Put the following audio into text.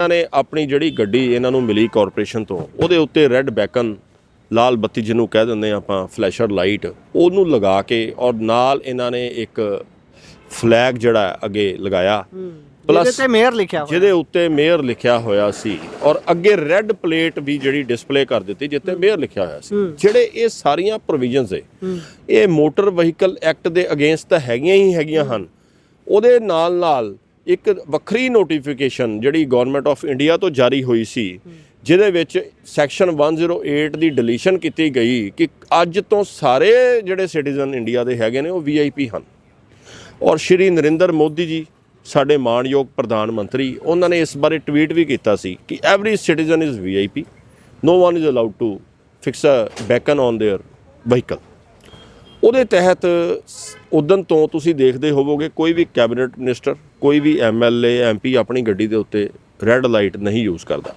ने अपनी जिहड़ी गड्डी इन्हां नूं मिली कॉरपोरेशन तो उहदे उत्ते रैड बैकन लाल बत्ती जिन्हों कह देंगे आपां फ्लैशर लाइट उहनूं लगा के और नाल इन्हां ने एक फ्लैग जिहड़ा अगे लगाया प्लस मेयर लिखिया जिहदे उत्ते मेयर लिखिया होया सी और अगे रैड प्लेट भी जिहड़ी डिस्पले कर दित्ती जित्ते मेयर लिखिया होया सी। जिहड़े ये सारियां प्रोविजनस है ये motor vehicle act they against तां हैगियां हन। उहदे नाल नाल एक वक्री नोटिफिकेशन जिहड़ी गवर्नमेंट ऑफ इंडिया तो जारी हुई सी जिहदे विच सैक्शन 108 की डिलीशन की गई कि अज तो सारे जिहड़े सिटीजन इंडिया के हैगे ने वो VIP हैं। और श्री नरेंद्र मोदी जी साडे माणयोग प्रधानमंत्री उन्होंने इस बारे ट्वीट भी किया सी कि every citizen is VIP, no one is allowed to fix a beacon on their vehicle. ਉਹਦੇ तहत उदन तो तुसीं देखते होवोगे कोई भी कैबिनेट मिनिस्टर कोई भी MLA MP अपनी गड्डी के उत्ते रैड लाइट नहीं यूज़ करता।